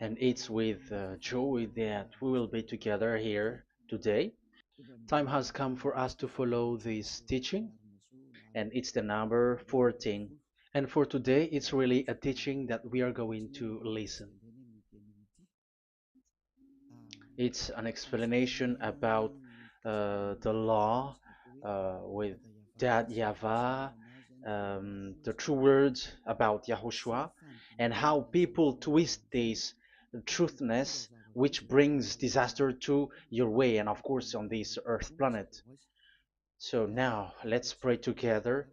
and it's with joy that we will be together here today. Time has come for us to follow this teaching, and it's the number 14. And for today, it's really a teaching that we are going to listen. It's an explanation about the law with that YAHVAH, the true words about YAHOSHUAH, and how people twist this truthness which brings disaster to your way and of course on this earth planet. So now let's pray together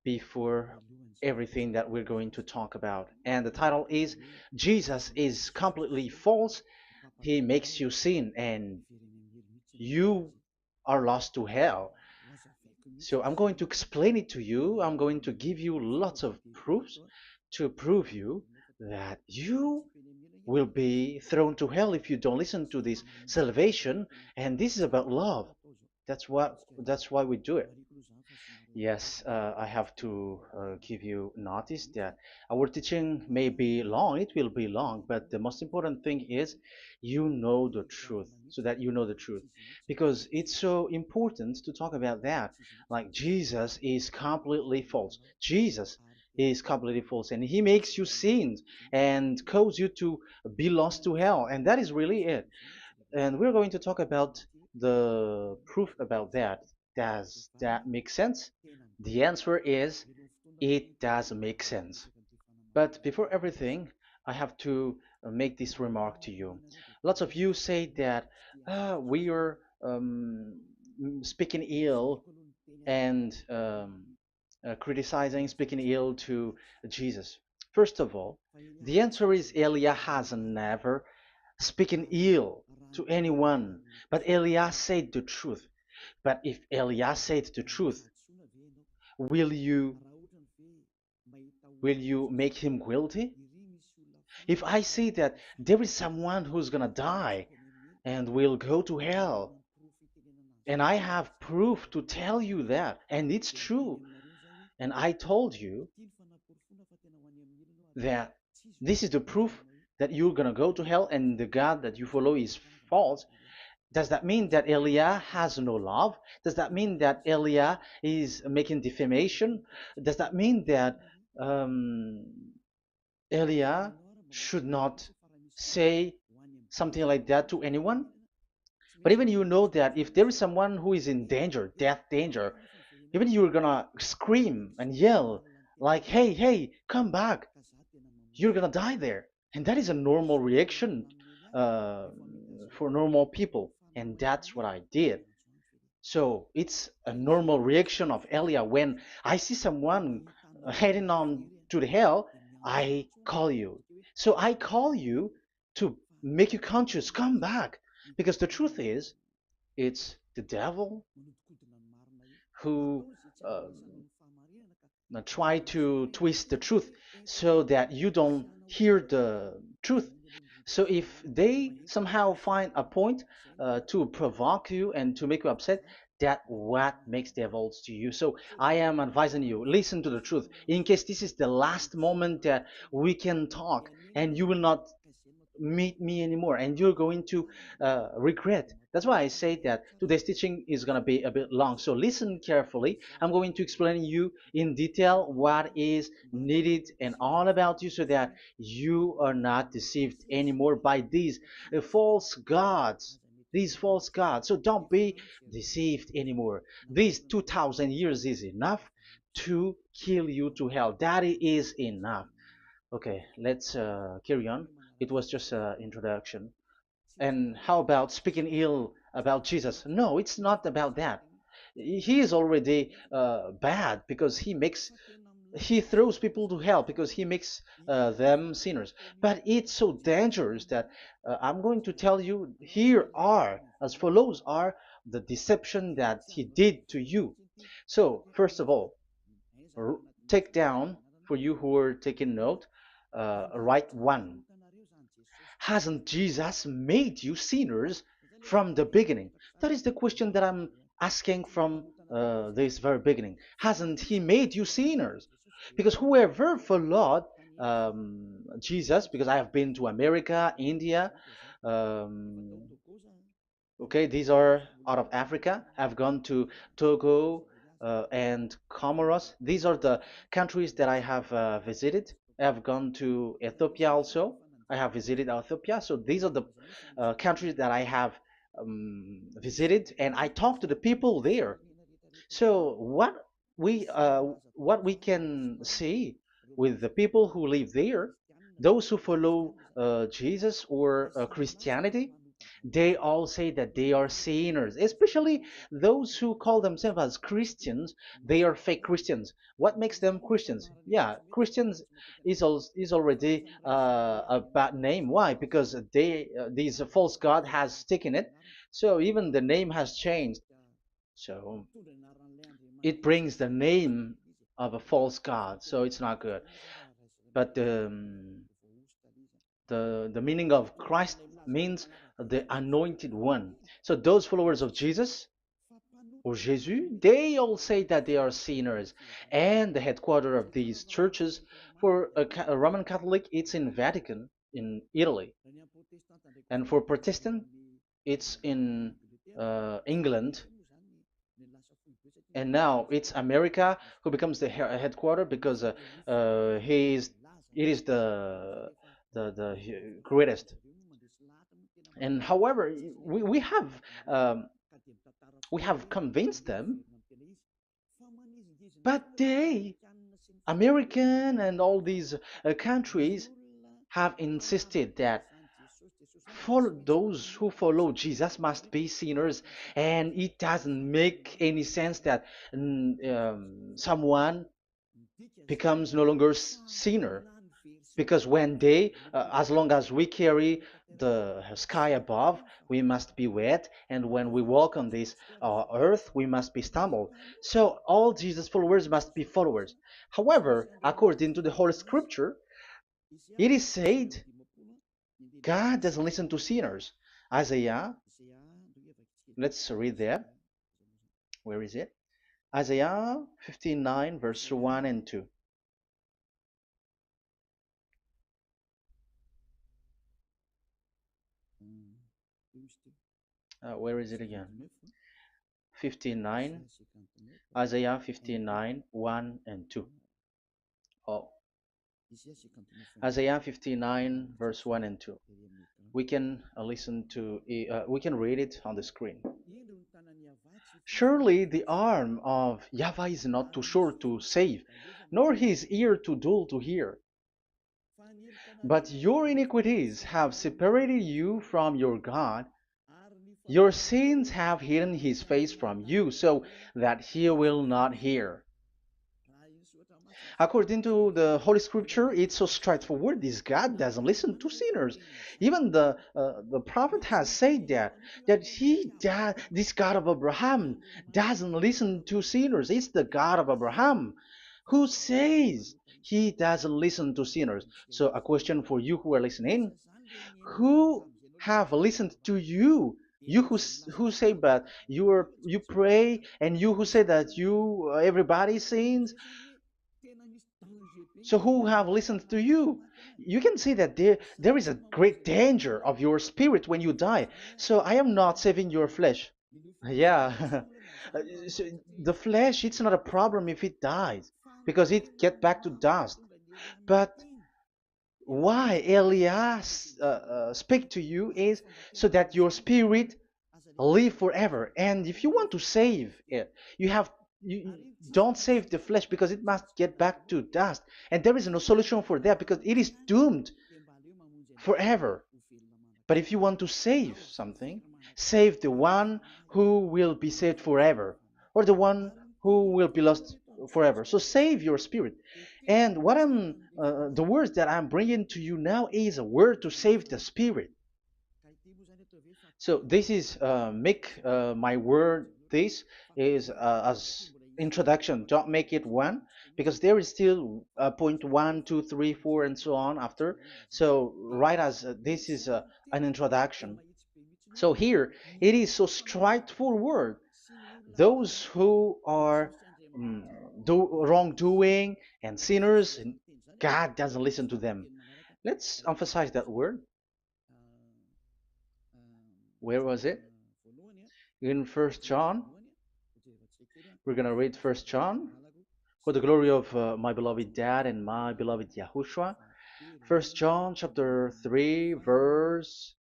before everything that we're going to talk about. And the title is Jesus is completely false. He makes you sin and you are lost to hell. So I'm going to explain it to you. I'm going to give you lots of proofs to prove you that you will be thrown to hell if you don't listen to this salvation. And this is about love. That's why we do it. Yes, I have to give you notice that our teaching may be long, it will be long, but the most important thing is you know the truth, so that you know the truth. Because it's so important to talk about that. Like Jesus is completely false. Jesus is completely false, and he makes you sin and cause you to be lost to hell, and that is really it. And we're going to talk about the proof about that. Does that make sense? The answer is it does make sense. But before everything, I have to make this remark to you. Lots of you say that we are speaking ill and criticizing, speaking ill to Jesus. First of all, the answer is Elia has never speaking ill to anyone, but Elia said the truth. But if Elia said the truth, will you will you make him guilty? If I say that there is someone who's gonna die and will go to hell, and I have proof to tell you that, and it's true, and I told you that this is the proof that you're gonna go to hell and the God that you follow is false, does that mean that Elia has no love? Does that mean that Elia is making defamation? Does that mean that um, Elia should not say something like that to anyone? But even you know that if there is someone who is in danger, death danger, even you're gonna scream and yell like, "Hey, hey, come back! You're gonna die there." And that is a normal reaction uh, for normal people, and that's what I did. So it's a normal reaction of Elia when I see someone heading on to the hell, I call you. So I call you to make you conscious, come back. Because the truth is, it's the devil who try to twist the truth so that you don't hear the truth. So if they somehow find a point to provoke you and to make you upset, that what makes devils to you. So I am advising you, listen to the truth. In case this is the last moment that we can talk and you will not meet me anymore and you're going to regret. That's why I say that today's teaching is going to be a bit long, so listen carefully. I'm going to explain you in detail what is needed and all about you so that you are not deceived anymore by these false gods, so don't be deceived anymore. These 2000 years is enough to kill you to hell. That is enough. Okay, let's carry on. It was just an introduction. And how about speaking ill about Jesus? No, it's not about that. He is already bad because he throws people to hell because he makes them sinners. But it's so dangerous that I'm going to tell you here are as follows are the deception that he did to you. So first of all, take down for you who are taking note. Write one. Hasn't Jesus made you sinners from the beginning? That is the question that I'm asking from this very beginning. Hasn't he made you sinners? Because whoever followed Jesus, because I have been to America, India. Um, okay, these are out of Africa. I've gone to Togo and Comoros. These are the countries that I have visited. I have gone to Ethiopia also. I have visited Ethiopia. So these are the countries that I have visited, and I talked to the people there. So what we can see with the people who live there, those who follow Jesus or Christianity, they all say that they are sinners, especially those who call themselves as Christians. They are fake Christians. What makes them Christians? Yeah, Christians is already a bad name. Why? Because these false god has taken it. So even the name has changed. So it brings the name of a false god, so it's not good. But the meaning of Christ means the anointed one. So those followers of Jesus or Jesus, they all say that they are sinners. And the headquarters of these churches for a Roman Catholic, it's in Vatican in Italy, and for Protestant, it's in England, and now it's America who becomes the headquarters because he is it is the greatest. And however, we um, we have convinced them, but they, American and all these countries, have insisted that follow those who follow Jesus must be sinners, and it doesn't make any sense that someone becomes no longer sinner, because when they as long as we carry the sky above, we must be wet, and when we walk on this earth, we must be stumbled. So all Jesus followers must be followers. However, according to the Holy Scripture, it is said God doesn't listen to sinners. Isaiah, let's read there. Where is it? Isaiah 59 verse 1 and 2. Where is it again? 59, Isaiah 59, 1 and 2. Oh, Isaiah 59, verse 1 and 2. We can we can read it on the screen. Surely the arm of Yahweh is not too short to save, nor his ear too dull to hear. But your iniquities have separated you from your God. Your sins have hidden his face from you so that he will not hear. According to the Holy Scripture, it's so straightforward. This God doesn't listen to sinners. Even the prophet has said this God of Abraham doesn't listen to sinners. It's the God of Abraham who says he doesn't listen to sinners. So a question for you who are listening: who have listened to you? You who say that you pray, and you who say that you everybody sins, so who have listened to you? You can see that there is a great danger of your spirit when you die. So I am not saving your flesh. Yeah. So the flesh, it's not a problem if it dies, because it get back to dust. But why Elias speak to you is so that your spirit live forever. And if you want to save it, you don't save the flesh, because it must get back to dust, and there is no solution for that because it is doomed forever. But if you want to save something, save the one who will be saved forever, or the one who will be lost forever. So save your spirit. And the words that I'm bringing to you now is a word to save the spirit. So this is make my word. This is as introduction. Don't make it one, because there is still point one, two, three, four, and so on after. So write as this is an introduction. So here it is so straightforward. Those who are um, wrongdoing and sinners, God doesn't listen to them. Let's emphasize that word. Where was it? In First John. We're gonna read First John. For the glory of my beloved Dad and my beloved Yahushua. First John chapter 3, verse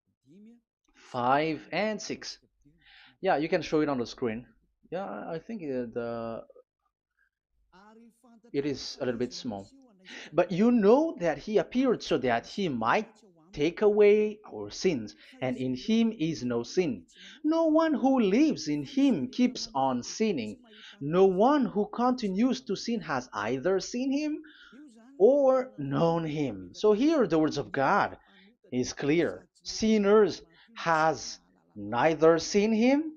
5 and 6. Yeah, you can show it on the screen. Yeah, I think it is a little bit small. But you know that he appeared so that he might take away our sins, and in him is no sin. No one who lives in him keeps on sinning. No one who continues to sin has either seen him or known him. So here the words of God is clear. Sinners has neither seen him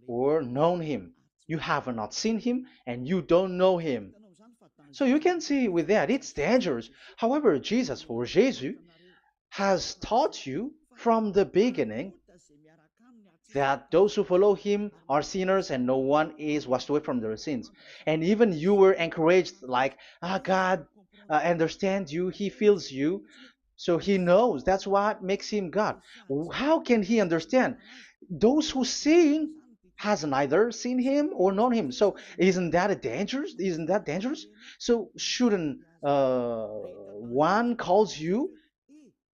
or known him. You have not seen him and you don't know him. So you can see with that it's dangerous. However, Jesus or Jesus has taught you from the beginning that those who follow him are sinners and no one is washed away from their sins. And even you were encouraged like, God understands you, he feels you, so he knows. That's what makes him God. How can he understand? Those who sin has neither seen him or known him. So isn't that a dangerous? Isn't that dangerous? So shouldn't one calls you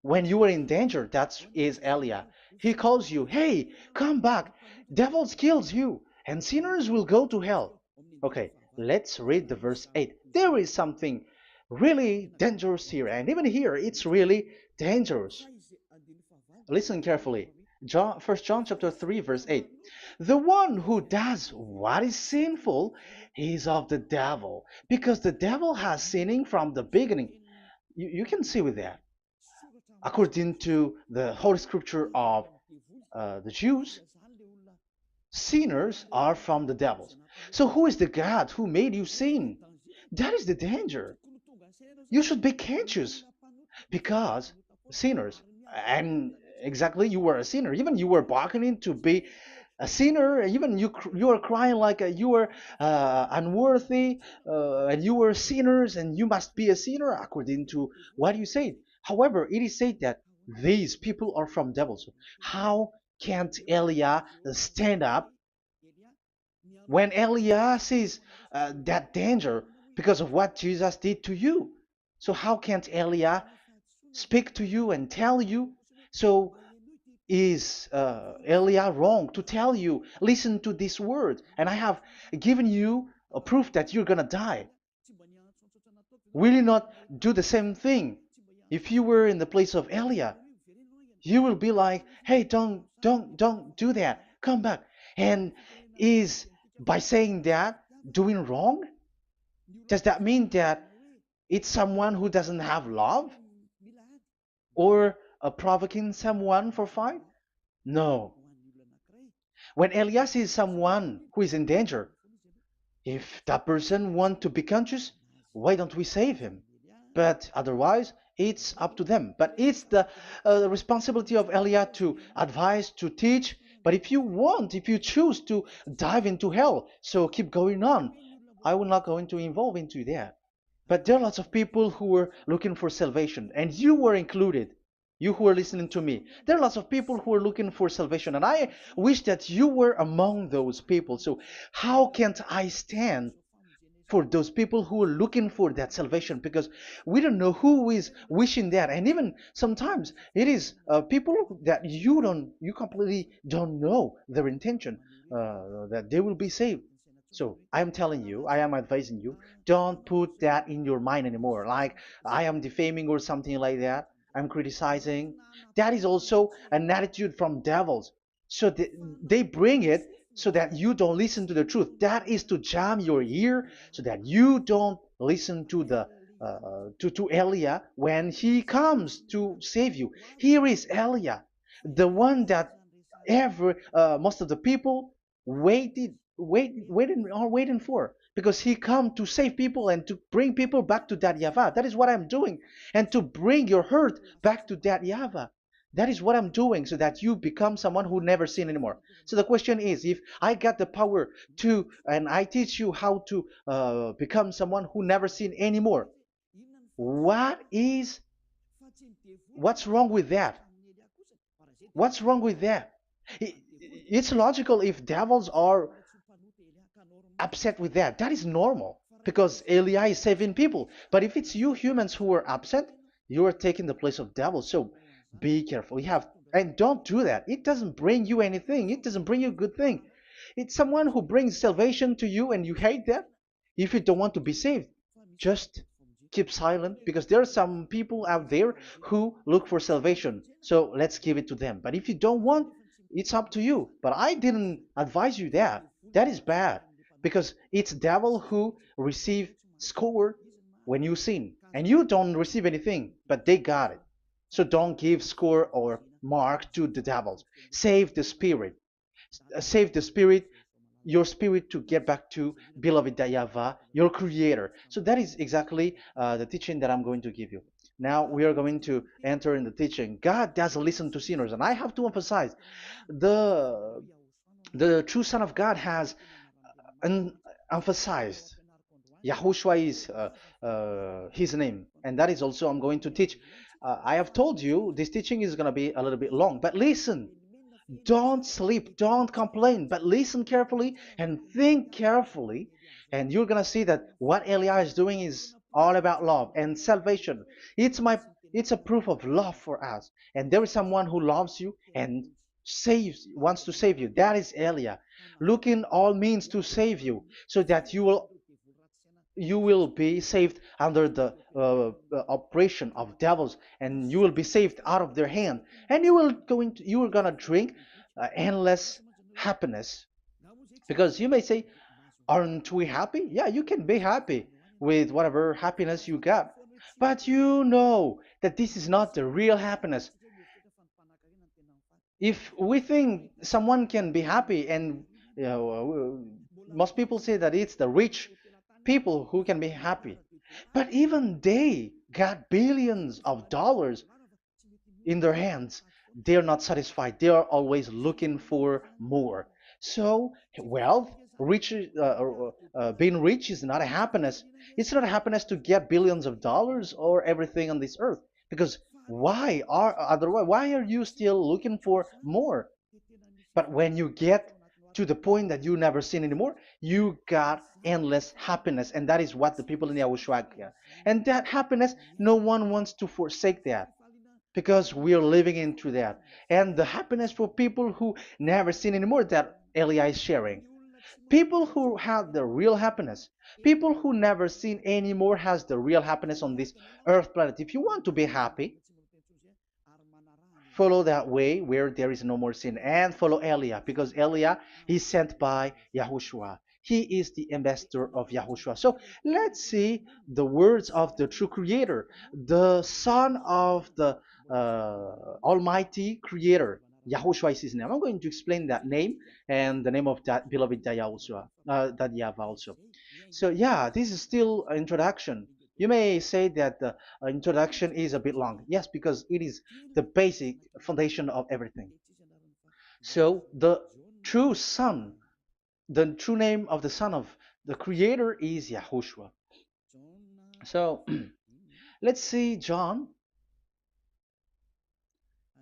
when you are in danger? That is Elia. He calls you, hey, come back. Devils kills you, and sinners will go to hell. Okay, let's read the verse 8. There is something really dangerous here, and even here it's really dangerous. Listen carefully. John, 1 John chapter 3, verse 8. The one who does what is sinful is of the devil, because the devil has sinning from the beginning. You can see with that. According to the Holy Scripture of the Jews, sinners are from the devils. So who is the God who made you sin? That is the danger. You should be conscious because sinners, and exactly you were a sinner. Even you were bargaining to be a sinner. Even you were crying like you were unworthy, and you were sinners, and you must be a sinner according to what you said. However, it is said that these people are from devils. How can't Elia stand up when Elia sees that danger because of what Jesus did to you? So how can't Elia speak to you and tell you? So is Elia wrong to tell you, listen to this word, and I have given you a proof that you're gonna die? Will you not do the same thing? If you were in the place of Elia, you will be like, hey, don't do that, come back. And is by saying that doing wrong? Does that mean that it's someone who doesn't have love or provoking someone for fight? No. When Elias is someone who is in danger, if that person wants to be conscious, why don't we save him? But otherwise, it's up to them. But it's the responsibility of Elia to advise, to teach. But if you want, if you choose to dive into hell, so keep going on. I will not go into involve into that. But there are lots of people who were looking for salvation, and you were included. You who are listening to me, there are lots of people who are looking for salvation, and I wish that you were among those people. So, how can't I stand for those people who are looking for that salvation? Because we don't know who is wishing that, and even sometimes it is people that you completely don't know their intention that they will be saved. So I am telling you, I am advising you, don't put that in your mind anymore, like I am defaming or something like that, I'm criticizing. That is also an attitude from devils. So they bring it so that you don't listen to the truth. That is to jam your ear so that you don't listen to the to Elia when he comes to save you. Here is Elia, the one that every most of the people waiting for, because he come to save people and to bring people back to that Yahvah. That is what I'm doing, and to bring your hurt back to that Yahvah. That is what I'm doing, so that you become someone who never sin anymore. So the question is, if I got the power to, and I teach you how to become someone who never sin anymore, What is what's wrong with that? What's wrong with that? It's logical if devils are upset with that. That is normal because Eli is saving people. But if it's you humans who are upset, you are taking the place of devils. So be careful. You have and don't do that. It doesn't bring you anything. It doesn't bring you a good thing. It's someone who brings salvation to you and you hate that. If you don't want to be saved, just keep silent because there are some people out there who look for salvation. So let's give it to them. But if you don't want, it's up to you. But I didn't advise you that. That is bad because it's devil who receive score when you sin and you don't receive anything, but they got it. So don't give score or mark to the devils. Save the spirit. Save the spirit, your spirit to get back to beloved Dayava, your creator. So that is exactly the teaching that I'm going to give you. Now we are going to enter in the teaching. God doesn't listen to sinners, and I have to emphasize the the true Son of God has emphasized. Yahushua is his name, and that is also I'm going to teach. I have told you this teaching is going to be a little bit long, but listen. Don't sleep, don't complain, but listen carefully and think carefully, and you're gonna see that what Eliah is doing is all about love and salvation. It's my it's a proof of love for us, and there is someone who loves you and wants to save you. That is Elia, looking all means to save you, so that you will be saved under the oppression of devils, and you will be saved out of their hand, and you are gonna drink endless happiness. Because you may say, aren't we happy? Yeah, you can be happy with whatever happiness you got, but you know that this is not the real happiness. If we think someone can be happy, and most people say that it's the rich people who can be happy, but even they got billions of dollars in their hands, they're not satisfied. They are always looking for more. So wealth, being rich is not a happiness. It's not a happiness to get billions of dollars or everything on this earth. Because why are you still looking for more? But when you get to the point that you never sin anymore, you got endless happiness, and that is what the people in Yahushua get. And that happiness, no one wants to forsake that because we are living into that. And the happiness for people who never sin anymore that Elia is sharing. People who have the real happiness, people who never sin anymore has the real happiness on this earth planet. If you want to be happy, follow that way where there is no more sin and follow Elia because Elia is sent by Yahushua. He is the ambassador of Yahushua. So let's see the words of the true creator, the son of the almighty creator. Yahushua is his name. I'm going to explain that name and the name of that beloved Yahushua, that Yahweh also. So yeah, this is still an introduction. You may say that the introduction is a bit long. Yes, because it is the basic foundation of everything. So true son, the true name of the son of the creator is Yahushua. So let's see John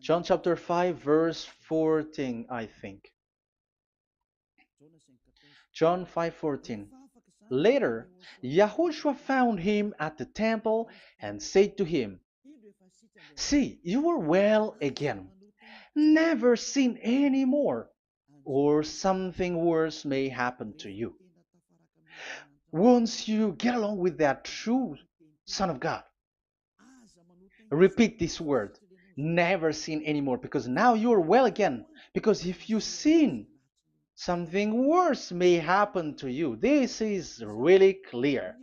chapter 5 verse 14, I think. John 5:14. Later, Yahushua found him at the temple and said to him, "See, you are well again. Never sin any more, or something worse may happen to you." Once you get along with that true Son of God, repeat this word. Never sin anymore, because now you are well again. Because if you sin, something worse may happen to you. This is really clear.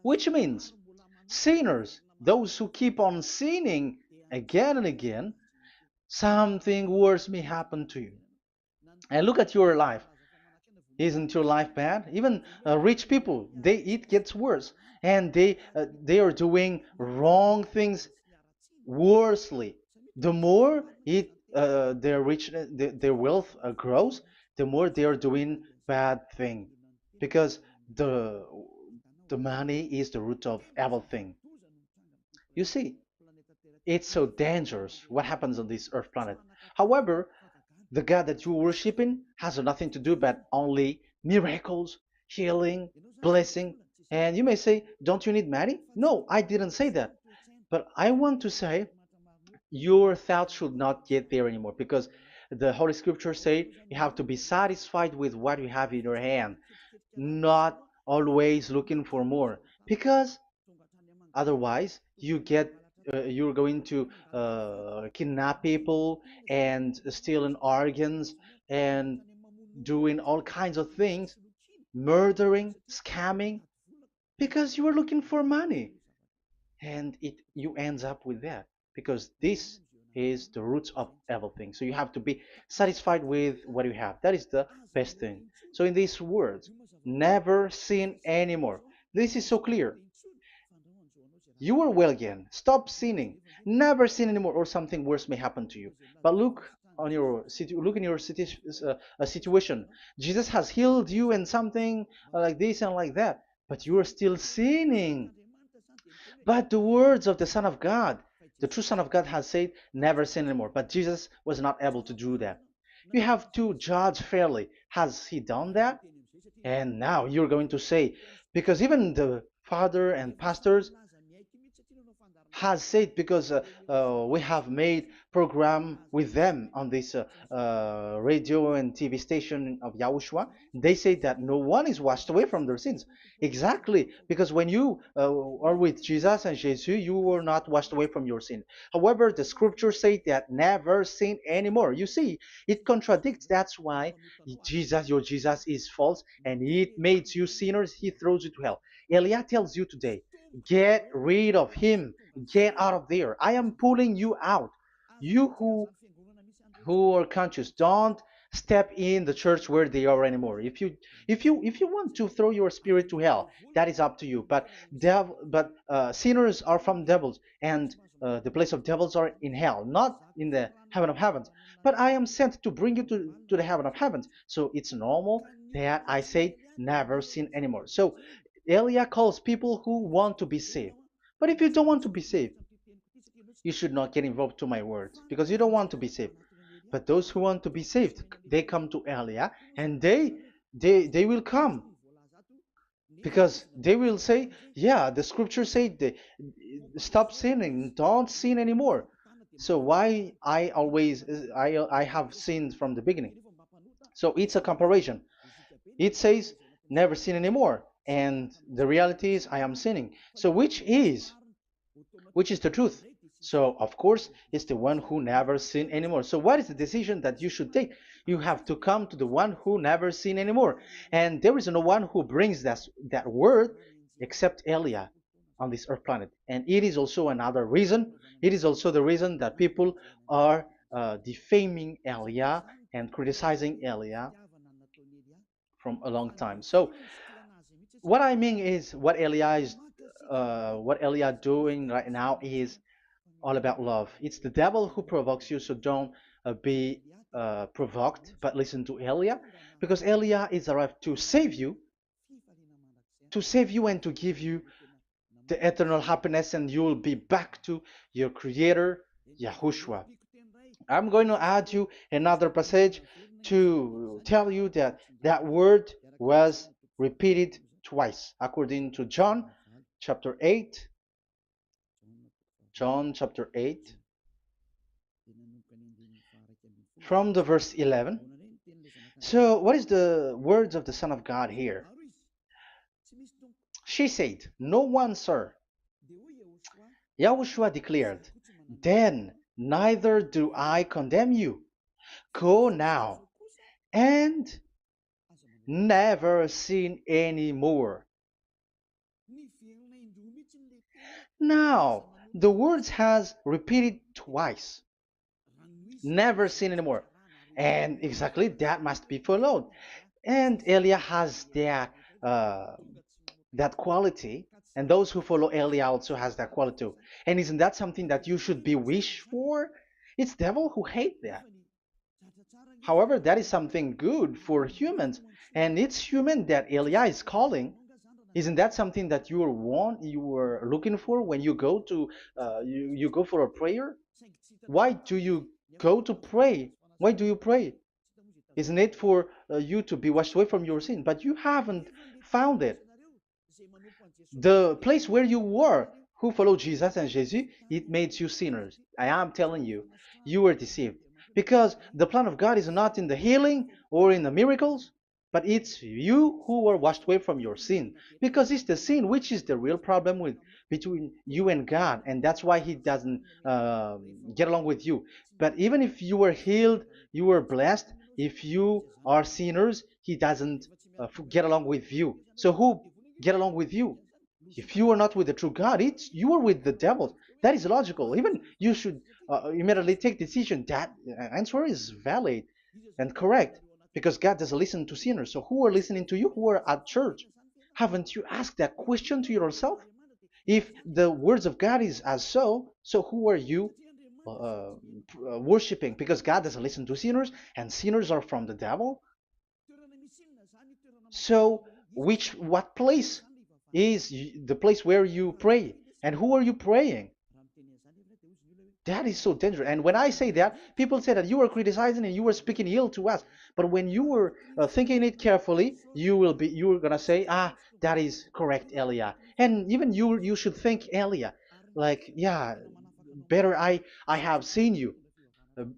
Which means sinners, those who keep on sinning again and again, something worse may happen to you. And look at your life. Isn't your life bad? Even rich people, it gets worse, and they are doing wrong things worsely. The more their rich their wealth grows, the more they are doing bad thing, because the the money is the root of everything. You see, it's so dangerous what happens on this earth planet. However, the God that you're worshiping has nothing to do but only miracles, healing, blessing. And you may say, don't you need money? No, I didn't say that. But I want to say your thoughts should not get there anymore because the Holy Scripture say you have to be satisfied with what you have in your hand, not always looking for more. Because otherwise, you're going to kidnap people and stealing organs and doing all kinds of things, murdering, scamming, because you are looking for money, and it you ends up with that because this is the roots of everything. So you have to be satisfied with what you have. That is the best thing. So in these words, never sin anymore. This is so clear. You are well again. Stop sinning. Never sin anymore, or something worse may happen to you. But look in your situation. Jesus has healed you and something like this and like that, but you are still sinning. But the words of the Son of God, the true Son of God, has said, "Never sin anymore." But Jesus was not able to do that. You have to judge fairly. Has he done that? And now you're going to say, because even the father and pastors has said, because we have made program with them on this radio and TV station of Yahushua. They say that no one is washed away from their sins. Exactly, because when you are with Jesus and Jesus, you were not washed away from your sin. However, the scriptures say that never sin anymore. You see, it contradicts. That's why your Jesus is false, and it makes you sinners. He throws you to hell. Elia tells you today, get rid of him. Get out of there. I am pulling you out. You who are conscious, don't step in the church where they are anymore. If you want to throw your spirit to hell, that is up to you. But sinners are from devils, and the place of devils are in hell, not in the heaven of heavens. But I am sent to bring you to the heaven of heavens. So it's normal that I say never sin anymore. So Elia calls people who want to be saved. But if you don't want to be saved, you should not get involved to my words because you don't want to be saved. But those who want to be saved, they come to Elia, and they will come because they will say, yeah, the scriptures say stop sinning, don't sin anymore. So why I have sinned from the beginning? So it's a comparison. It says never sin anymore, and the reality is I am sinning. So which is the truth? So, of course, it's the one who never sin anymore. So, what is the decision that you should take? You have to come to the one who never sin anymore. And there is no one who brings that word except Elia on this earth planet. And it is also another reason. It is also the reason that people are defaming Elia and criticizing Elia from a long time. So, what I mean is what Elia doing right now is all about love. It's the devil who provokes you, so don't be provoked, but listen to Elia, because Elia is arrived to save you and to give you the eternal happiness, and you will be back to your Creator, Yahushua. I'm going to add you another passage to tell you that that word was repeated twice, according to chapter 8, John chapter 8, from the verse 11. So, what is the words of the Son of God here? She said, "No one, sir." Yahushua declared, "Then neither do I condemn you. Go now and never sin any more." Now, the words has repeated twice. Never sin anymore. And exactly that must be followed. And Elia has that quality, and those who follow Elia also has that quality too. And isn't that something that you should be wish for? It's devil who hate that. However, that is something good for humans, and it's human that Elia is calling. Isn't that something that you were looking for when you go to you go for a prayer? Why do you go to pray? Why do you pray? Isn't it for you to be washed away from your sin? But you haven't found it. The place where you were, who followed Jesus and Jesus, it made you sinners. I am telling you, you were deceived. Because the plan of God is not in the healing or in the miracles, but it's you who were washed away from your sin. Because it's the sin which is the real problem with between you and God, and that's why He doesn't get along with you. But even if you were healed, you were blessed. If you are sinners, He doesn't get along with you. So who get along with you? If you are not with the true God, it's you are with the devil. That is logical. Even you should immediately take decision. That answer is valid and correct because God doesn't listen to sinners. So who are listening to you? Who are at church? Haven't you asked that question to yourself? If the words of God is as so who are you worshiping? Because God doesn't listen to sinners, and sinners are from the devil. So, what place is the place where you pray? And who are you praying? That is so dangerous. And when I say that, people say that you were criticizing and you were speaking ill to us. But when you were thinking it carefully, you were gonna say, that is correct, Elia. And even you should think Elia, like, yeah, better I have seen you.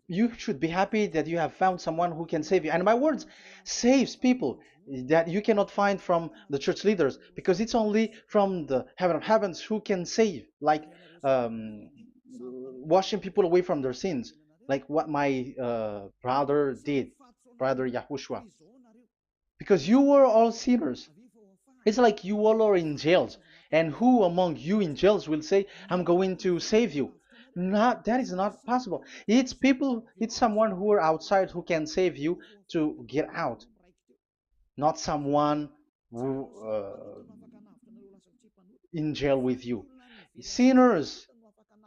You should be happy that you have found someone who can save you. And my words saves people that you cannot find from the church leaders because it's only from the heaven of heavens who can save, like um, washing people away from their sins, like what my brother did, brother Yahushua, because you were all sinners. It's like you all are in jails, and who among you in jails will say, "I'm going to save you"? Not that is not possible. It's people. It's someone who are outside who can save you to get out, not someone who in jail with you. Sinners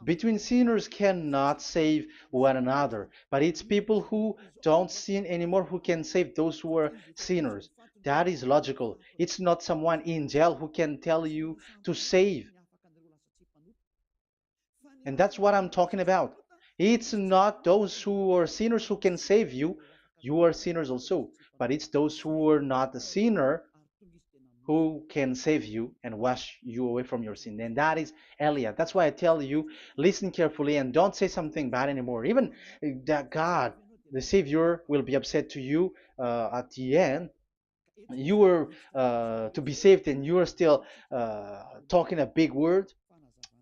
between sinners cannot save one another, but it's people who don't sin anymore who can save those who are sinners. That is logical. It's not someone in jail who can tell you to save. And that's what I'm talking about. It's not those who are sinners who can save you. You are sinners also. But it's those who are not a sinner who can save you and wash you away from your sin. And that is Eliah. That's why I tell you, listen carefully and don't say something bad anymore. Even that God, the Savior, will be upset to you at the end. You were to be saved and you are still talking a big word.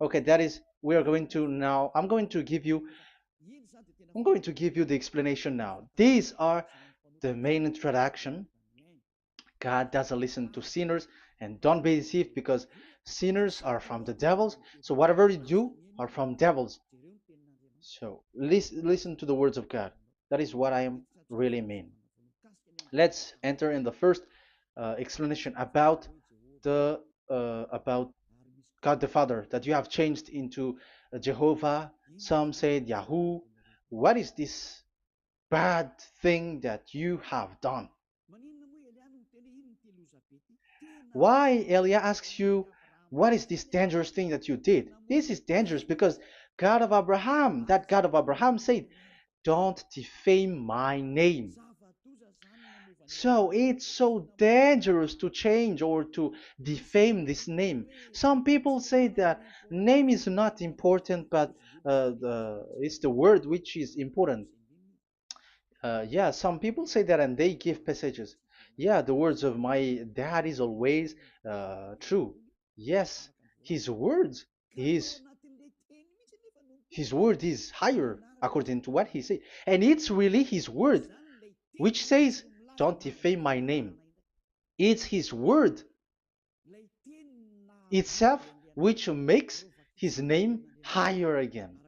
Okay, that is, we are going to now, I'm going to give you the explanation now. These are the main introduction. God doesn't listen to sinners, and don't be deceived because sinners are from the devils. So whatever you do are from devils. So listen to the words of God. That is what I am really mean. Let's enter in the first explanation about God the Father that you have changed into Jehovah. Some said Yahoo. What is this bad thing that you have done? Why Elia asks you, what is this dangerous thing that you did? This is dangerous because God of Abraham, that God of Abraham said, don't defame my name. So it's so dangerous to change or to defame this name. Some people say that name is not important, but it's the word which is important. Yeah, some people say that and they give passages. Yeah, the words of my dad is always true. Yes, his words is his word is higher according to what he said. And it's really his word which says, don't defame my name. It's his word itself which makes his name higher again.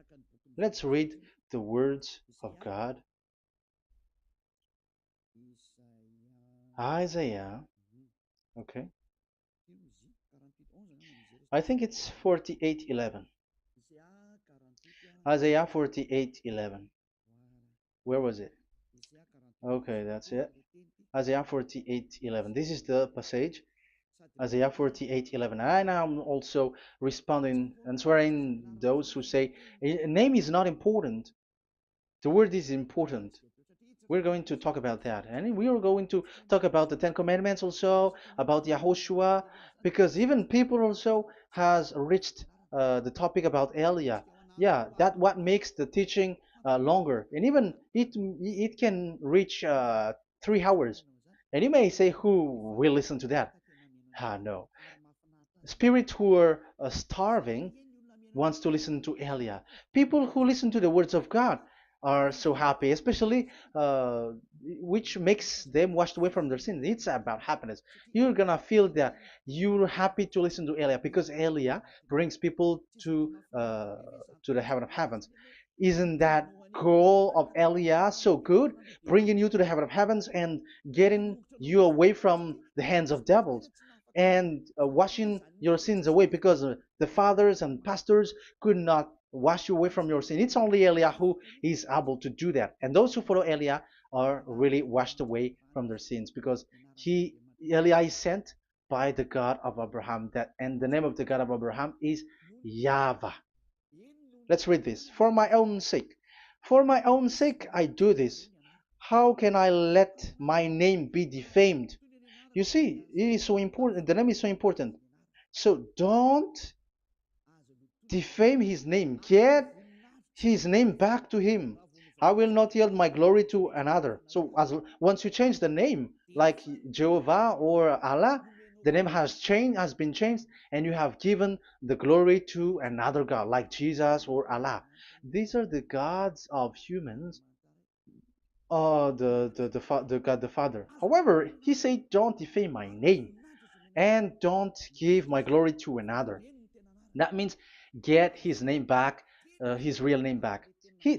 Let's read the words of God. Isaiah, okay. I think it's 48:11. Isaiah 48:11. Where was it? Okay, that's it. Isaiah 48:11. This is the passage. Isaiah 48:11. And I'm also responding, answering those who say a name is not important. The word is important. We're going to talk about that. And we are going to talk about the Ten Commandments also, about Yahushua, because even people also has reached the topic about Elia. Yeah, that what makes the teaching longer. And even it can reach 3 hours. And you may say, who will listen to that? Ah, no. Spirits who are starving wants to listen to Elia. People who listen to the words of God are so happy, especially which makes them washed away from their sins. It's about happiness. You're gonna feel that you're happy to listen to Elia because Elia brings people to the heaven of heavens. Isn't that goal of Elia so good, bringing you to the heaven of heavens and getting you away from the hands of devils? And washing your sins away because the fathers and pastors could not wash you away from your sin. It's only Elia who is able to do that. And those who follow Elia are really washed away from their sins because he Elia is sent by the God of Abraham. That and the name of the God of Abraham is YAHVAH. Let's read this. For my own sake. For my own sake I do this. How can I let my name be defamed? You see, it is so important. The name is so important. So don't defame his name. Get his name back to him. I will not yield my glory to another. So as once you change the name, like Jehovah or Allah, the name has changed, has been changed, and you have given the glory to another God, like Jesus or Allah. These are the gods of humans, the God the Father. However, he said, "Don't defame my name, and don't give my glory to another." That means get his name back, his real name back.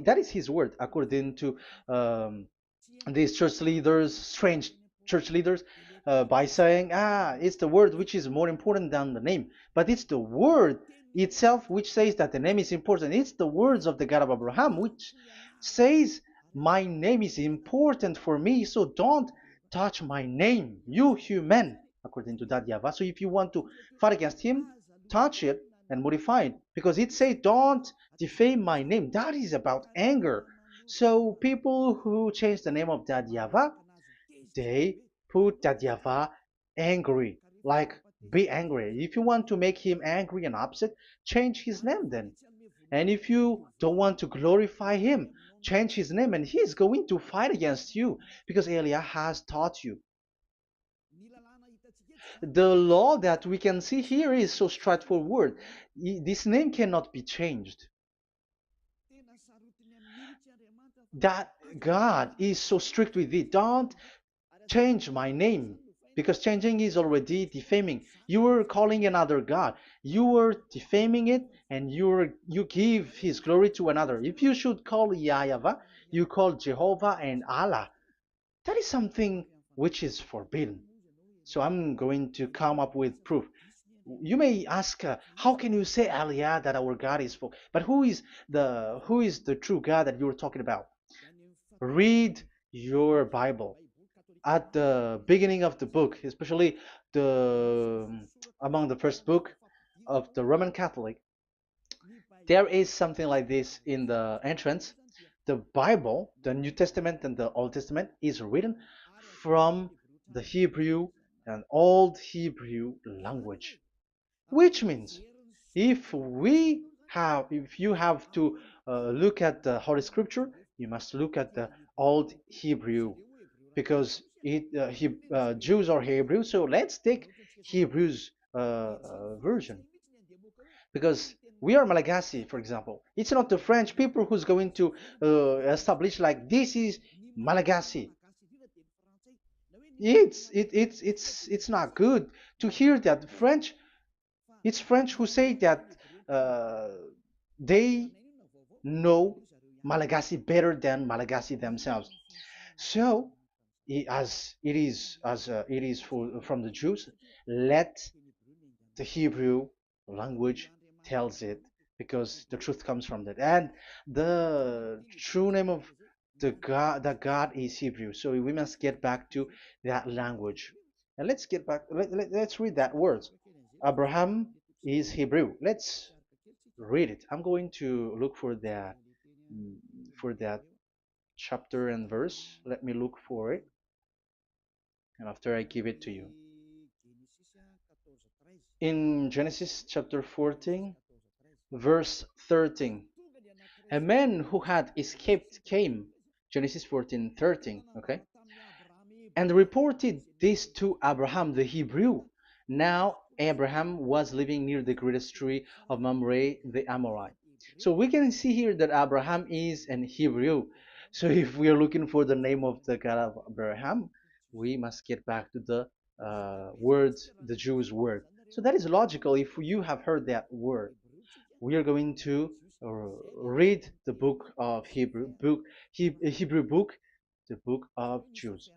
That is his word, according to um, these church leaders, strange church leaders, by saying, it's the word which is more important than the name. But it's the word itself which says that the name is important. It's the words of the God of Abraham which says, my name is important for me, so don't touch my name, you human, according to that YAHVAH. So if you want to fight against him, touch it and modify it, because it says, don't defame my name. That is about anger. So people who change the name of that YAHVAH, they put that YAHVAH angry, like be angry. If you want to make him angry and upset, change his name then. And if you don't want to glorify him, change his name and he's going to fight against you because Elia has taught you. The law that we can see here is so straightforward. This name cannot be changed. That God is so strict with it. Don't change my name, because changing is already defaming. You are calling another God. You are defaming it, and you give his glory to another. If you should call YAHVAH, you call Jehovah and Allah. That is something which is forbidden. So I'm going to come up with proof. You may ask, how can you say Aliyah that our God is for? But who is the true God that you're talking about? Read your Bible at the beginning of the book, especially the among the first book of the Roman Catholic. There is something like this in the entrance. The Bible, the New Testament and the Old Testament, is written from the Hebrew and Old Hebrew language, which means if you have to look at the Holy Scripture, you must look at the Old Hebrew, because Jews are Hebrew. So let's take Hebrew's version, because we are Malagasy, for example. It's not the French people who's going to establish like this is Malagasy. It's not good to hear that French. It's French who say that uh, they know Malagasy better than Malagasy themselves. So, as it is from the Jews, let the Hebrew language tells it, because the truth comes from that, and the true name of the God is Hebrew. So we must get back to that language. And let's get back. Let's read that word. Abraham is Hebrew. Let's read it. I'm going to look mm, for that chapter and verse. Let me look for it, and after I give it to you. In Genesis chapter 14, verse 13, a man who had escaped came, Genesis 14:13, okay, and reported this to Abraham the Hebrew. Now Abraham was living near the greatest tree of Mamre the Amorite. So we can see here that Abraham is an Hebrew. So if we are looking for the name of the God of Abraham, we must get back to the word, the Jews' word. So that is logical. If you have heard that word, we are going to read the book of Hebrew book, the book of Jews.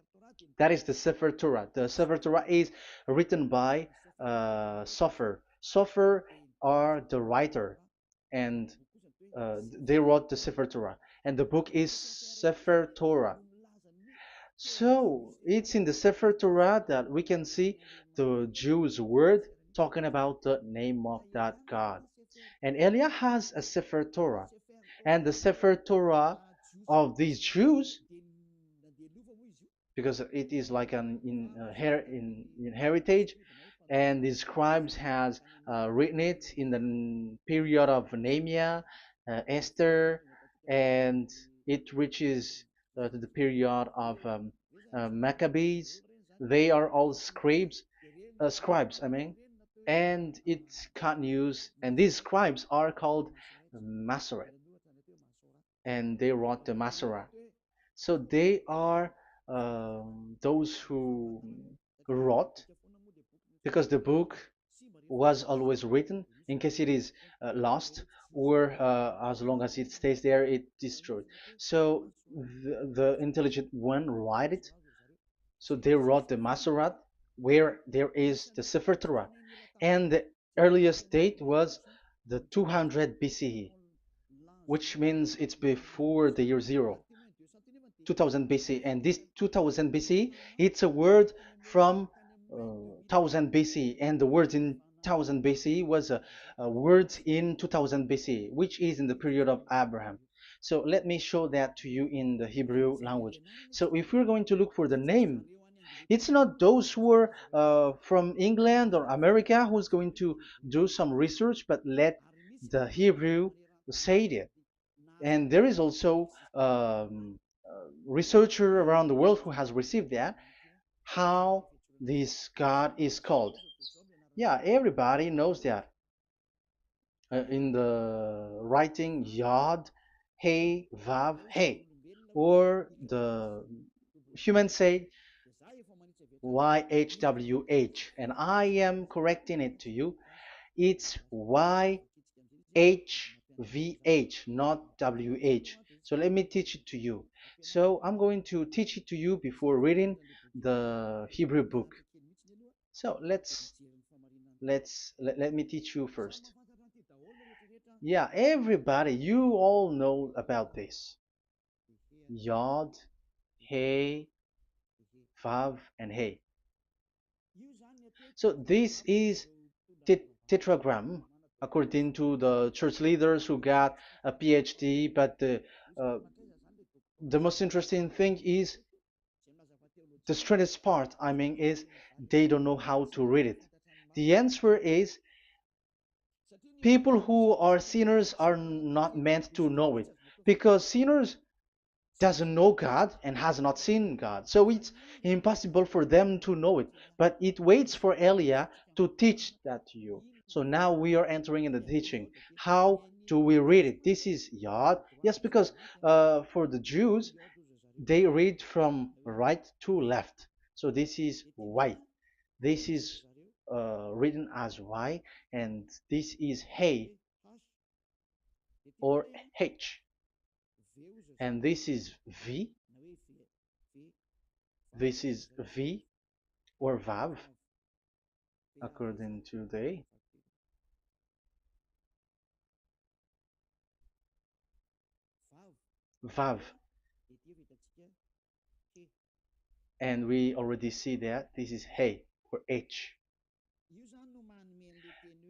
That is the Sefer Torah. The Sefer Torah is written by Sofer. Sofer are the writer, and they wrote the Sefer Torah, and the book is Sefer Torah. So it's in the Sefer Torah that we can see the Jews' word talking about the name of that God. And Eliah has a Sefer Torah, and the Sefer Torah of these Jews, because it is like an in heritage, and the scribes has written it in the period of Nehemiah, Esther, and it reaches to the period of Maccabees. They are all scribes, I mean, and it continues, and these scribes are called Masoret, and they wrote the Masorah. So they are those who wrote, because the book was always written in case it is lost, or as long as it stays there, it destroyed. So the intelligent one write it. So they wrote the Masorat, where there is the Sefer Torah, and the earliest date was the 200 BCE, which means it's before the year zero. 2000 BC, and this 2000 BC, it's a word from 1000 BC, and the word in 1000 BC was a word in 2000 BC, which is in the period of Abraham. So let me show that to you in the Hebrew language. So if we're going to look for the name, it's not those who are from England or America who's going to do some research, but let the Hebrew say it. And there is also researcher around the world who has received that, how this God is called. Yeah, everybody knows that. In the writing Yod, Hey, Vav, Hey, or the human say YHWH, and I am correcting it to you. It's YHVH, not WH. So let me teach it to you. So I'm going to teach it to you before reading the Hebrew book. So let me teach you first. Yeah, everybody, you all know about this. Yod, Hey, Vav, and Hey. So this is tetragram, according to the church leaders who got a PhD. But the most interesting thing is, the strangest part, I mean, is they don't know how to read it. The answer is, people who are sinners are not meant to know it, because sinners doesn't know God and has not seen God. So it's impossible for them to know it. But it waits for Elia to teach that to you. So now we are entering in the teaching. How do we read it? This is Yod. Yes, because for the Jews, they read from right to left. So this is Y. This is written as Y, and this is Hey or H. And this is V. This is V or Vav, according to the Vav. And we already see that this is Hey or H.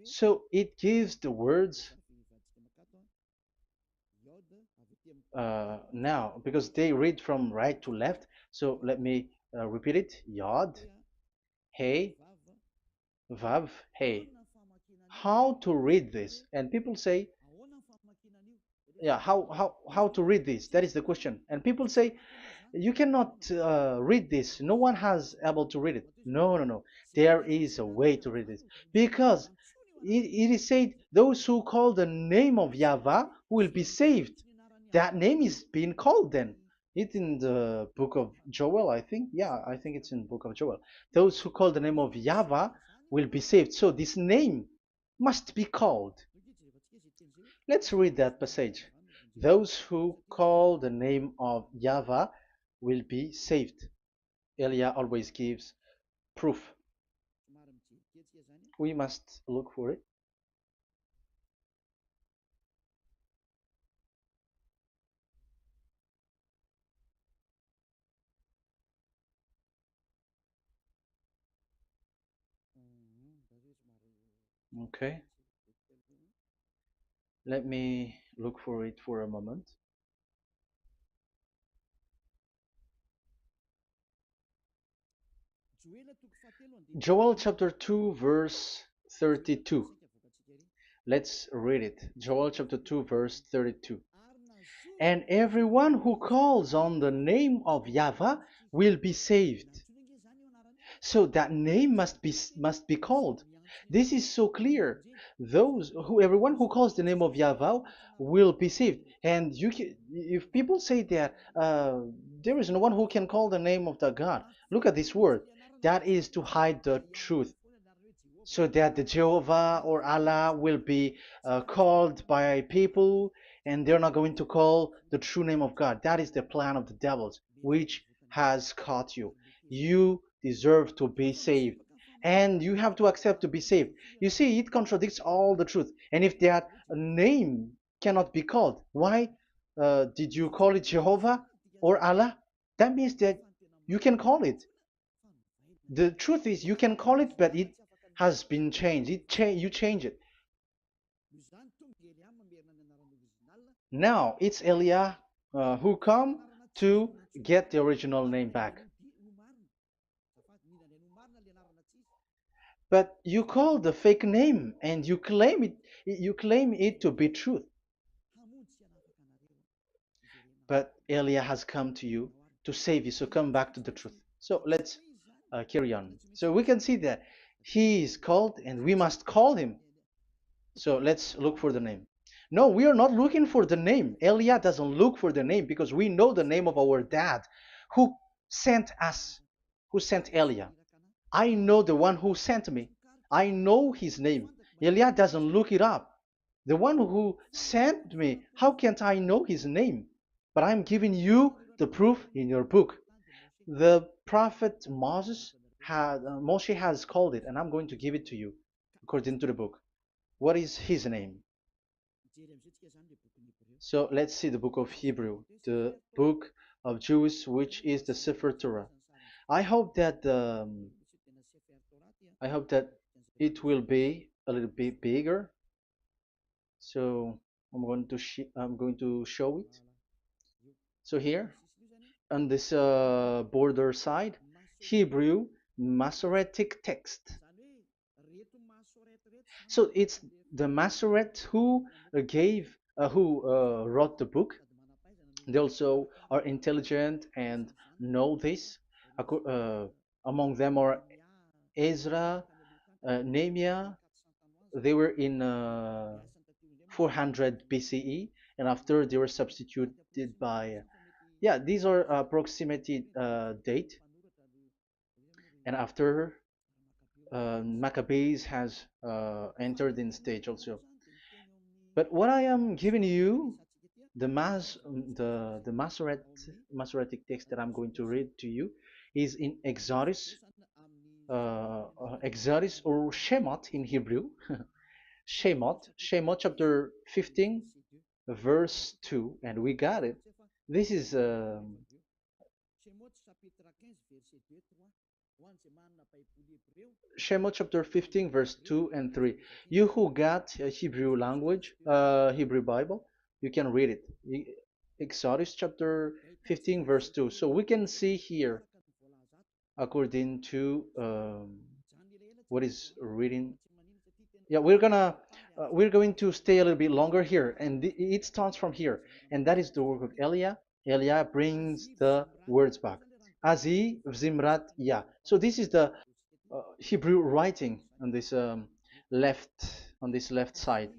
So it gives the words now because they read from right to left. So let me repeat it. Yod, Hey, Vav, Hey. How to read this? And people say, yeah, how to read this? That is the question. And people say, you cannot read this. No one has able to read it. No, no, no. There is a way to read it because it is said those who call the name of Yahweh will be saved. That name is being called then. It's in the book of Joel, I think. Yeah, I think it's in the book of Joel. Those who call the name of Yahweh will be saved. So this name must be called. Let's read that passage. Those who call the name of Yahweh will be saved. Elia always gives proof. We must look for it. Okay, let me look for it for a moment. Joel chapter 2, verse 32. Let's read it. Joel chapter 2, verse 32. And everyone who calls on the name of Yahweh will be saved. So that name must be called. This is so clear. Those who everyone who calls the name of Yahweh will be saved. And if people say that there is no one who can call the name of the God, look at this word. That is to hide the truth so that the Jehovah or Allah will be called by people and they're not going to call the true name of God. That is the plan of the devils, which has caught you. You deserve to be saved. And you have to accept to be saved. You see, it contradicts all the truth. And if that name cannot be called, why did you call it Jehovah or Allah? That means that you can call it. The truth is you can call it, but it has been changed. You change it. Now it's Elia who come to get the original name back. But you call the fake name and you claim it to be truth. But Elia has come to you to save you, so come back to the truth. So let's carry on. So we can see that he is called and we must call him. So let's look for the name. No, we are not looking for the name. Elia doesn't look for the name because we know the name of our dad who sent us, who sent Elia. I know the one who sent me. I know his name. Elia doesn't look it up. The one who sent me, how can't I know his name? But I'm giving you the proof in your book. The prophet Moshe has called it, and I'm going to give it to you according to the book. What is his name? So let's see the book of Hebrew, the book of Jews, which is the Sefer Torah. I hope that I hope that it will be a little bit bigger. So I'm going to show it. So here on this border side, Hebrew Masoretic text. So it's the Masoret who wrote the book. They also are intelligent and know this. Among them are Ezra, Nehemiah. They were in 400 BCE, and after they were substituted by, yeah, these are approximated date. And after Maccabees has entered in stage also. But what I am giving you, the Masoretic text that I'm going to read to you, is in Exodus or Shemot in Hebrew, Shemot chapter 15, verse 2, and we got it. This is Shemot chapter 15, verse 2 and 3. You who got a Hebrew language, Hebrew Bible, you can read it. Exodus chapter 15, verse 2. So we can see here, according to what is reading. Yeah, we're going to stay a little bit longer here, and it starts from here, and that is the work of Eliah. Eliah brings the words back. Azi Zimrat Ya. So this is the Hebrew writing on this left on this left side.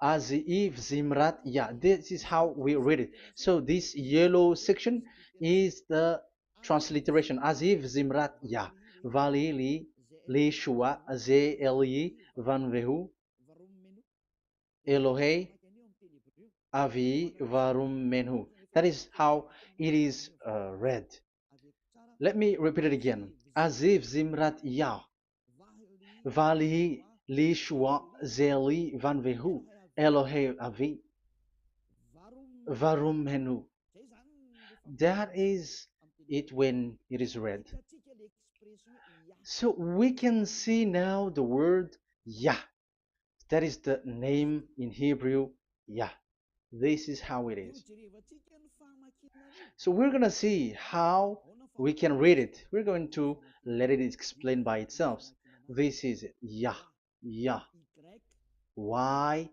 Aziv Zimrat Ya. This is how we read it. So this yellow section is the transliteration. Aziv Zimrat Ya. Vali li shua ze eli van vehu Elohei avi varum menhu. That is how it is read. Let me repeat it again. Aziv Zimrat Ya. Vali li shua ze eli van vehu Elohei avi varum menhu. That is it when it is read. So we can see now the word Yah. That is the name in Hebrew, Yah. This is how it is. So we're going to see how we can read it. We're going to let it explain by itself. This is it. Yah. Yah. Y-A-H.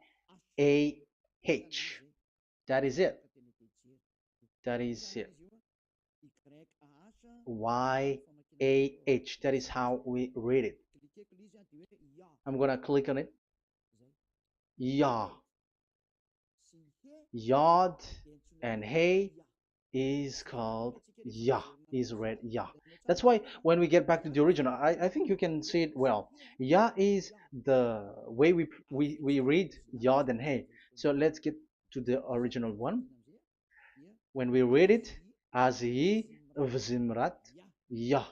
That is it. That is it. Y-A-H. That is how we read it. I'm going to click on it. Yah. Yod and Hey is called Yah, is read Yah. That's why when we get back to the original, I think you can see it well. Yah is the way we read Yod and Hey. So let's get to the original one. When we read it, Azi Vzimrat Yah.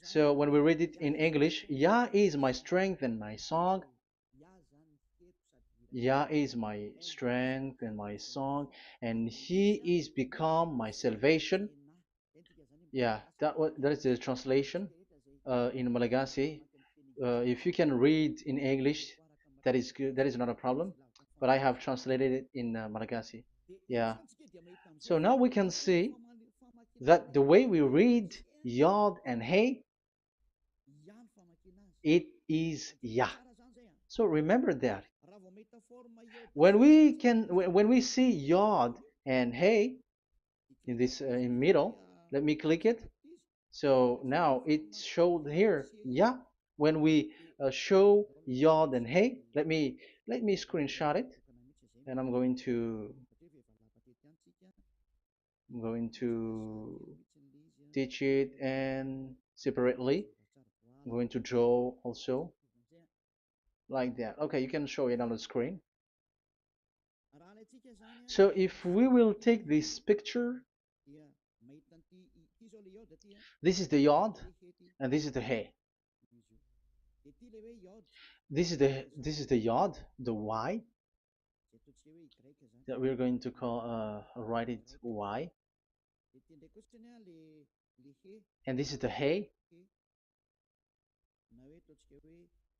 So when we read it in English, Yah is my strength and my song. Yah is my strength and my song, and He is become my salvation. Yeah, that is the translation in Malagasy. If you can read in English, that is good. That is not a problem. But I have translated it in Malagasy. Yeah. So now we can see that the way we read Yod and Hey, it is Yah. So remember that when we see Yod and Hey in this in middle, let me click it. So now it showed here, yeah. When we show Yod and Hey, let me screenshot it, and I'm going to teach it and separately. I'm going to draw also like that. Okay, you can show it on the screen. So if we will take this picture, this is the Yod and this is the Hey. This is the Yod, the Y that we're going to call write it Y, and this is the Hey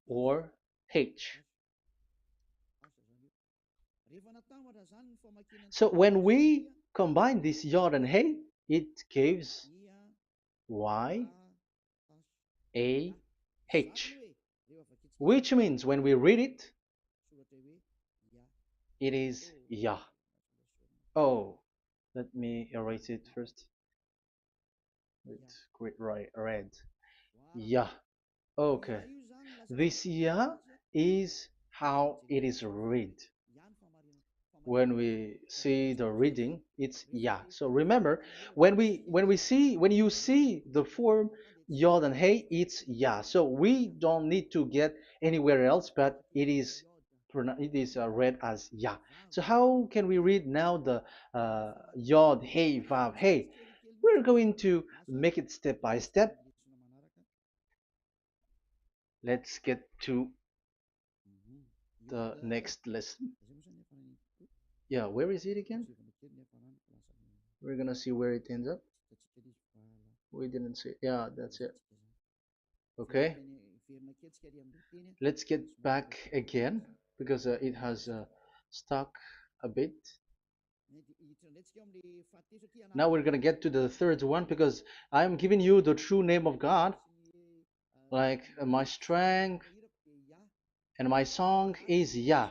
or H. So when we combine this Yod and Hey, it gives Y A H, which means when we read it, it is Yah. Oh, let me erase it first with great red. Yah. Okay. This Yah is how it is read. When we see the reading, it's Yah. So remember, when you see the form Yod and Hey, it's Yah. So we don't need to get anywhere else, but it is read as Yah. So how can we read now the Yod, Hey, Vav, Hey? We're going to make it step by step. Let's get to the next lesson. Yeah, where is it again? We're gonna see where it ends up. We didn't see. Yeah, that's it. Okay, let's get back again because it has stuck a bit. Now we're gonna get to the third one because I'm giving you the true name of God, like my strength and my song is Yah,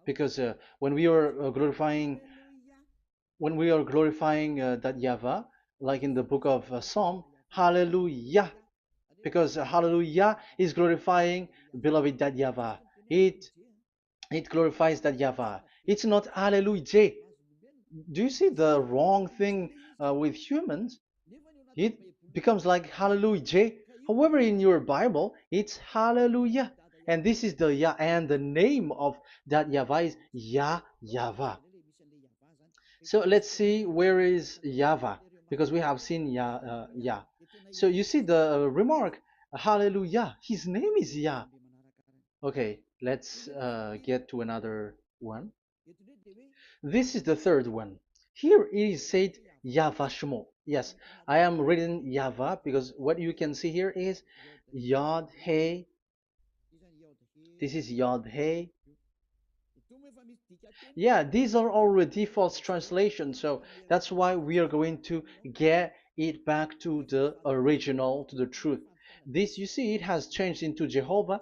because when we are glorifying that Yahweh, like in the book of Psalm, Hallelujah, because Hallelujah is glorifying beloved that Yahweh. It it glorifies that Yahweh. It's not Hallelujah. Do you see the wrong thing with humans? It becomes like Hallelujah. However, in your Bible, it's Hallelujah. And this is the Yah, and the name of that Yahweh is Yahweh. So let's see where is Yahweh, because we have seen Yah. So you see the remark, Hallelujah. His name is Yah. Okay, let's get to another one. This is the third one. Here it is said YAHVAH. Yes, I am reading Yahvah because what you can see here is Yod Hey. This is Yod Hey. Yeah, these are already false translations, so that's why we are going to get it back to the original, to the truth. This, you see, it has changed into Jehovah.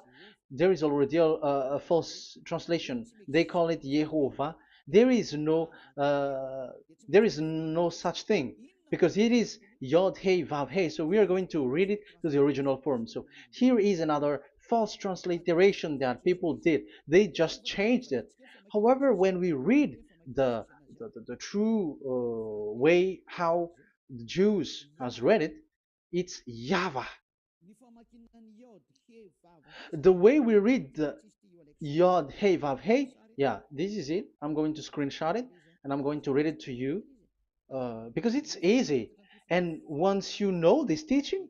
There is already a false translation. They call it Yehovah. There is no, uh, there is no such thing because it is Yod Hey Vav Hey. So we are going to read it to the original form. So here is another false transliteration that people did. They just changed it. However, when we read the true way how the Jews has read it, it's Yahweh. The way we read the Yod Hey Vav Hey, yeah, this is it. I'm going to screenshot it and I'm going to read it to you because it's easy. And once you know this teaching,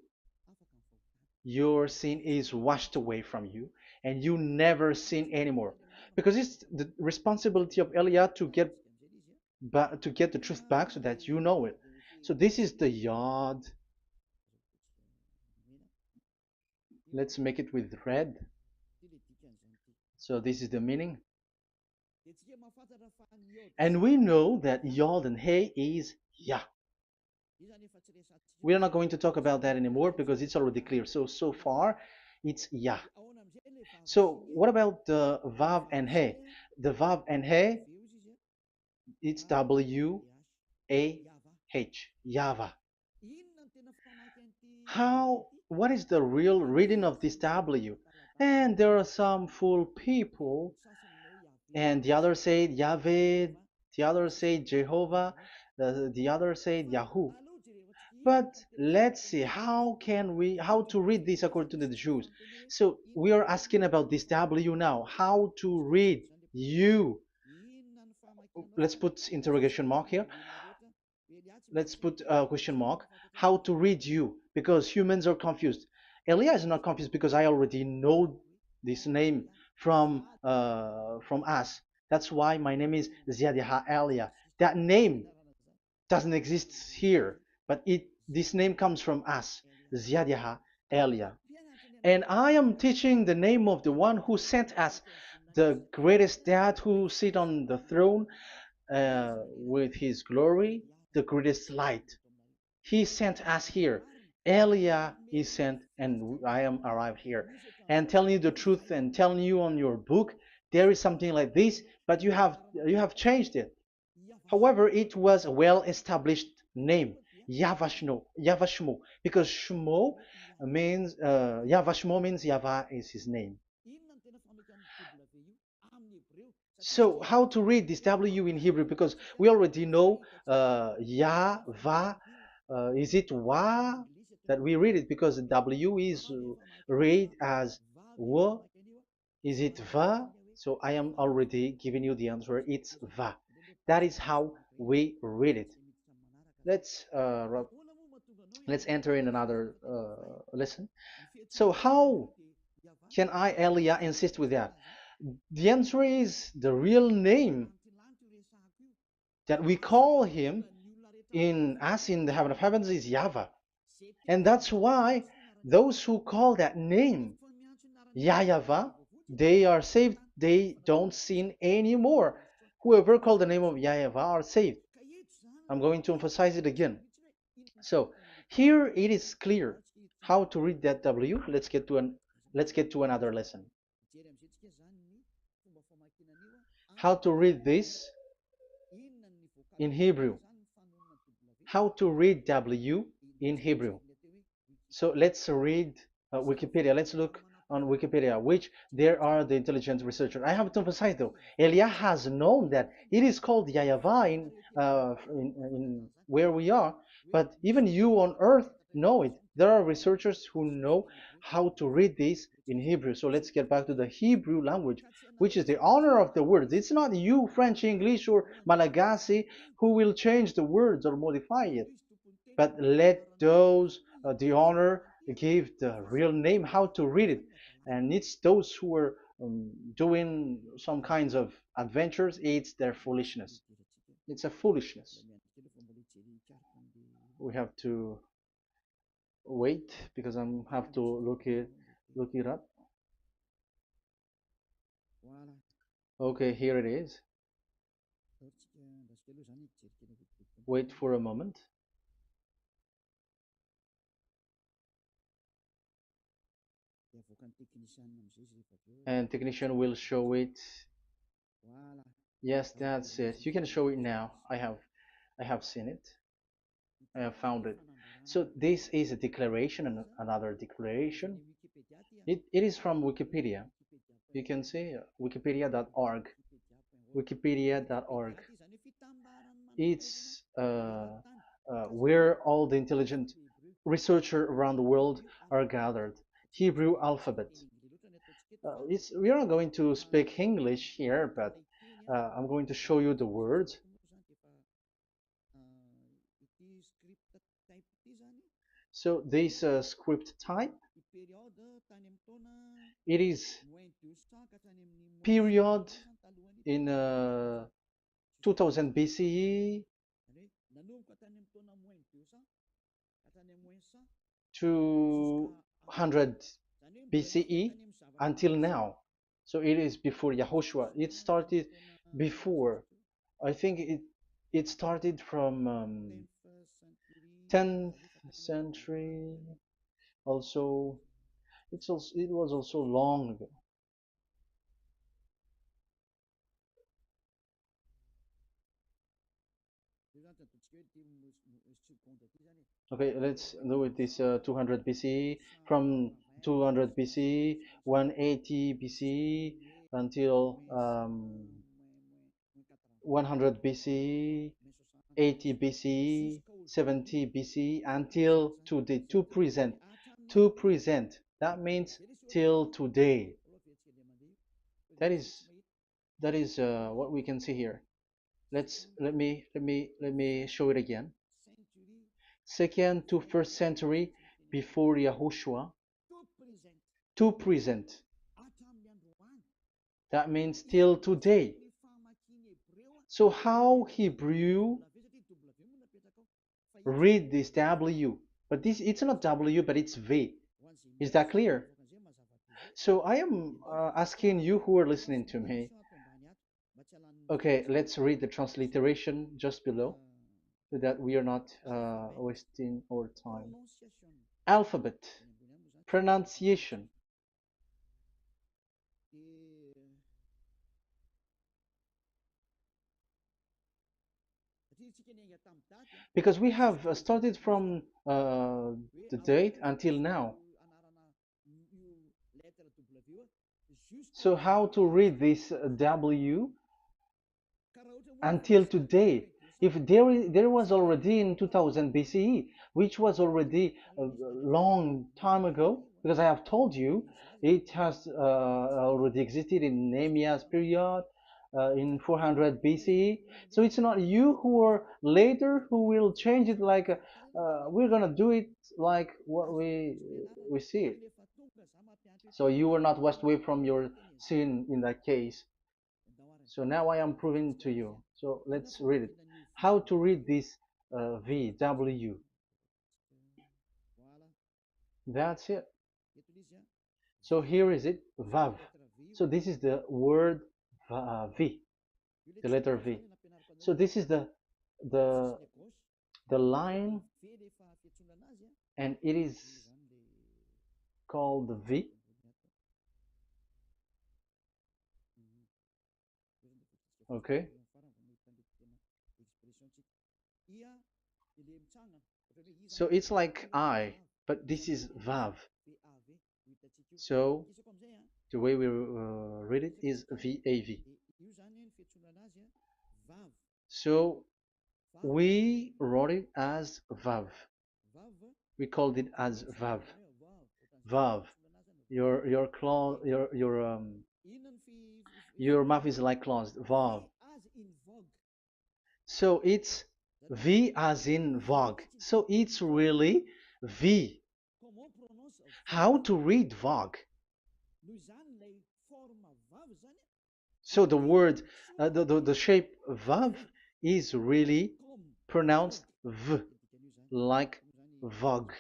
your sin is washed away from you and you never sin anymore because it's the responsibility of Eliah to get back, to get the truth back so that you know it. So this is the Yod. Let's make it with red. So this is the meaning, and we know that Yod and Hey is Yah. We are not going to talk about that anymore because it's already clear. So far it's Yah. So what about the Vav and He? The Vav and He, it's W-A-H, Yahvah. How, what is the real reading of this W? And there are some fool people, and the others say Yahweh, the others say Jehovah, the others say Yahoo. But let's see how to read this according to the Jews. So we are asking about this W now. How to read you? Let's put interrogation mark here. Let's put a question mark. How to read you? Because humans are confused. Elia is not confused because I already know this name from us. That's why my name is Ziadiha Elia. That name doesn't exist here, but this name comes from us, Ziadiha Elia. And I am teaching the name of the one who sent us, the greatest dad who sit on the throne with his glory, the greatest light. He sent us here. Elia is sent, and I am arrived here. And telling you the truth and telling you on your book, there is something like this, but you have changed it. However, it was a well-established name, Yahvah, because Shmo means Yahvah means Yahvah is his name. So how to read this W in Hebrew? Because we already know Yahvah. Is it Wa that we read it? Because W is read as W. Is it Va? So I am already giving you the answer. It's Va. That is how we read it. Let's let's enter in another lesson. So how can I, Elia, insist with that? The answer is the real name that we call him in as in the heaven of heavens is YAHVAH. And that's why those who call that name YAHVAH, they are saved. They don't sin anymore. Whoever called the name of YAHVAH are saved. I'm going to emphasize it again. So here it is clear how to read that W. Let's get to another lesson. How to read this in Hebrew. How to read W in Hebrew. So let's read Wikipedia. Let's look on Wikipedia, which there are the intelligent researchers. I have to emphasize though, Elia has known that it is called YAHVAH in where we are, but even you on earth know it. There are researchers who know how to read this in Hebrew. So let's get back to the Hebrew language, which is the honor of the words. It's not you, French, English, or Malagasy, who will change the words or modify it, but let those the honor give the real name how to read it, and it's those who are doing some kinds of adventures. It's their foolishness. It's a foolishness. We have to wait because I have to look it up. Okay, here it is. Wait for a moment. And technician will show it. Yes, that's it. You can show it now. I have seen it. I have found it. So this is a declaration and another declaration. It is from Wikipedia. You can see wikipedia.org. Wikipedia.org. It's where all the intelligent researchers around the world are gathered. Hebrew alphabet. We are not going to speak English here, but I'm going to show you the words. So this script type, it is period in 2000 BCE, 200 BCE until now. So it is before Yahushua. It started before. I think it started from 10th century. Also, it was also long ago. Okay, let's do it this 200 BCE, from 200 BCE, 180 BCE until 100 BCE, 80 BCE, 70 BCE until today, to present. To present. That means till today. That is what we can see here. Let me show it again. Second to first century before Yahushua, to present. That means till today. So how Hebrew read this W? But this it's not W, but it's V. Is that clear? So I am asking you who are listening to me. Okay, let's read the transliteration just below so that we are not wasting our time. Alphabet, pronunciation. Because we have started from the date until now. So how to read this W until today? If there was already in 2000 BCE, which was already a long time ago, because I have told you it has already existed in Nehemiah's period, in 400 BCE. So it's not you who are later who will change it like we're gonna do it like what we see it. So you were not washed away from your sin in that case. So now I am proving to you. So let's read it. how to read this V, W. That's it. So here is it, Vav. So this is the word V, the letter V. So this is the the line, and it is called V. Okay. So it's like I, but this is Vav. So the way we read it is VAV. So we wrote it as Vav. We called it as Vav. Vav. Your claw, your mouth is like closed. Vav. So it's V as in Vogue. So it's really V. How to read Vogue? So the word, the shape Vav is really pronounced V, like Vogue.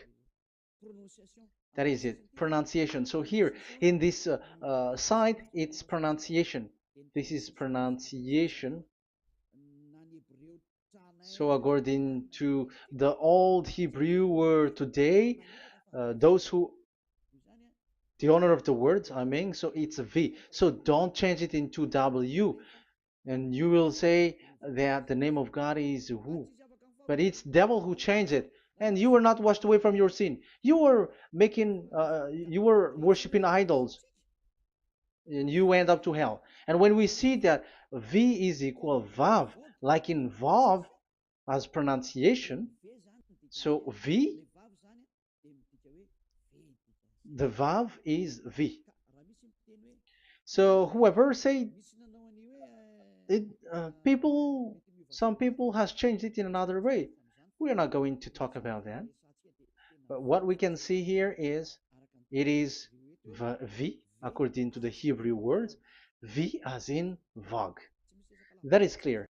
That is it, pronunciation. So here in this side, it's pronunciation. This is pronunciation. So according to the old Hebrew word today, those who the owner of the word, I mean, so it's a V. So don't change it into W, and you will say that the name of God is who, but it's devil who changed it, and you were not washed away from your sin. You were you were worshiping idols, and you end up to hell. And when we see that V is equal Vav, like in Vav as pronunciation, so V, the Vav is V. So whoever say it, some people has changed it in another way. We are not going to talk about that. But what we can see here is it is V according to the Hebrew word, V as in Vog. That is clear.